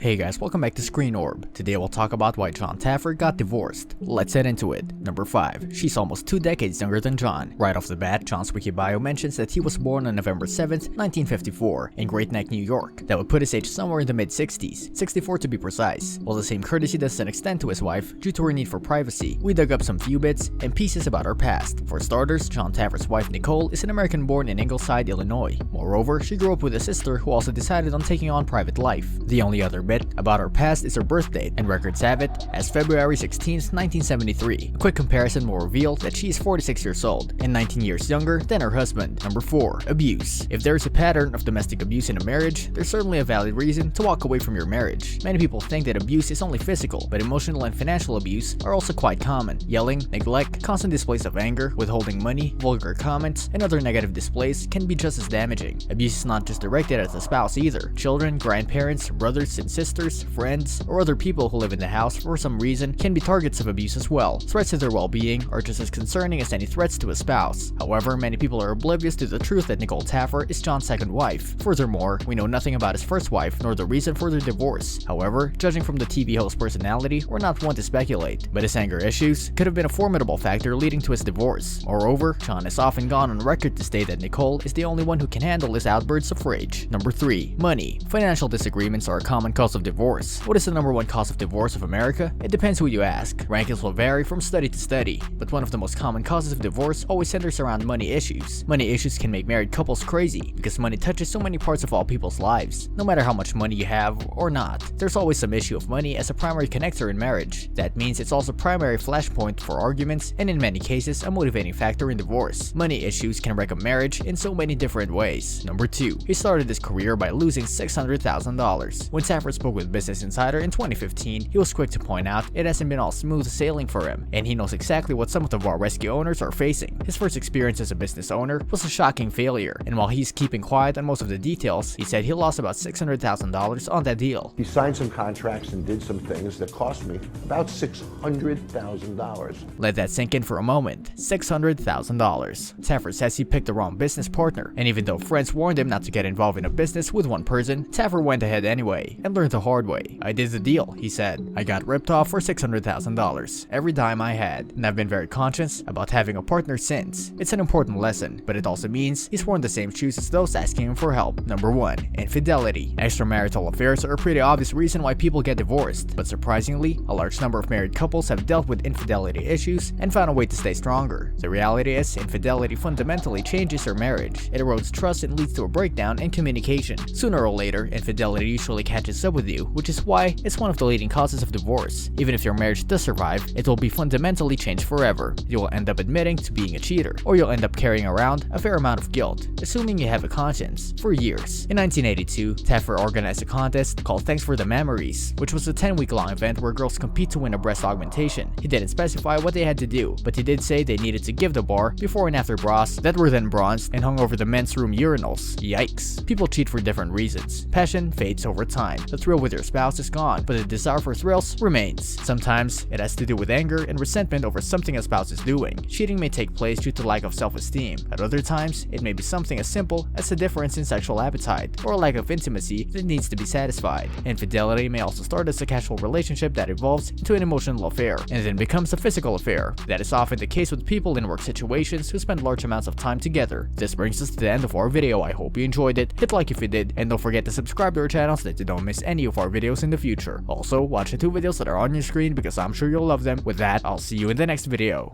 Hey guys, welcome back to Screen Orb. Today we'll talk about why Jon Taffer got divorced. Let's head into it. Number 5. She's almost 2 decades younger than Jon. Right off the bat, Jon's wiki bio mentions that he was born on November 7th, 1954, in Great Neck, New York. That would put his age somewhere in the mid-60s, 64 to be precise. While the same courtesy doesn't extend to his wife due to her need for privacy, we dug up some few bits and pieces about her past. For starters, Jon Taffer's wife Nicole is an American born in Ingleside, Illinois. Moreover, she grew up with a sister who also decided on taking on private life. The only other bit about her past is her birth date, and records have it as February 16, 1973. A quick comparison will reveal that she is 46 years old and 19 years younger than her husband. Number 4. Abuse. If there is a pattern of domestic abuse in a marriage, there's certainly a valid reason to walk away from your marriage. Many people think that abuse is only physical, but emotional and financial abuse are also quite common. Yelling, neglect, constant displays of anger, withholding money, vulgar comments, and other negative displays can be just as damaging. Abuse is not just directed at the spouse either. Children, grandparents, brothers and sisters, friends, or other people who live in the house for some reason can be targets of abuse as well. Threats to their well-being are just as concerning as any threats to a spouse. However, many people are oblivious to the truth that Nicole Taffer is Jon's second wife. Furthermore, we know nothing about his first wife nor the reason for their divorce. However, judging from the TV host's personality, we're not one to speculate, but his anger issues could have been a formidable factor leading to his divorce. Moreover, Jon has often gone on record to state that Nicole is the only one who can handle his outbursts of rage. Number 3. Money. Financial disagreements are a common cause of divorce. What is the number one cause of divorce of America? It depends who you ask. Rankings will vary from study to study, but one of the most common causes of divorce always centers around money issues. Money issues can make married couples crazy because money touches so many parts of all people's lives. No matter how much money you have or not, there's always some issue of money as a primary connector in marriage. That means it's also a primary flashpoint for arguments and in many cases a motivating factor in divorce. Money issues can wreck a marriage in so many different ways. Number 2. He started his career by losing $600,000. When Taffer spoke with Business Insider in 2015, he was quick to point out it hasn't been all smooth sailing for him, and he knows exactly what some of the bar rescue owners are facing. His first experience as a business owner was a shocking failure, and while he's keeping quiet on most of the details, he said he lost about $600,000 on that deal. He signed some contracts and did some things that cost me about $600,000. Let that sink in for a moment. $600,000. Taffer says he picked the wrong business partner, and even though friends warned him not to get involved in a business with one person, Taffer went ahead anyway and learned the hard way. "I did the deal," he said. "I got ripped off for $600,000, every dime I had, and I've been very conscious about having a partner since. It's an important lesson, but it also means he's worn the same shoes as those asking him for help." Number 1. Infidelity. Extramarital affairs are a pretty obvious reason why people get divorced, but surprisingly, a large number of married couples have dealt with infidelity issues and found a way to stay stronger. The reality is, infidelity fundamentally changes your marriage. It erodes trust and leads to a breakdown in communication. Sooner or later, infidelity usually catches up with you, which is why it's one of the leading causes of divorce. Even if your marriage does survive, it will be fundamentally changed forever. You will end up admitting to being a cheater, or you'll end up carrying around a fair amount of guilt, assuming you have a conscience, for years. In 1982, Taffer organized a contest called Thanks for the Memories, which was a 10-week-long event where girls compete to win a breast augmentation. He didn't specify what they had to do, but he did say they needed to give the bar before and after bras that were then bronzed and hung over the men's room urinals. Yikes. People cheat for different reasons. Passion fades over time. The thrill with your spouse is gone, but the desire for thrills remains. Sometimes it has to do with anger and resentment over something a spouse is doing. Cheating may take place due to lack of self-esteem. At other times, it may be something as simple as a difference in sexual appetite or a lack of intimacy that needs to be satisfied. Infidelity may also start as a casual relationship that evolves into an emotional affair and then becomes a physical affair. That is often the case with people in work situations who spend large amounts of time together. This brings us to the end of our video. I hope you enjoyed it. Hit like if you did, and don't forget to subscribe to our channel so that you don't miss any of our videos in the future. Also, watch the 2 videos that are on your screen because I'm sure you'll love them. With that, I'll see you in the next video.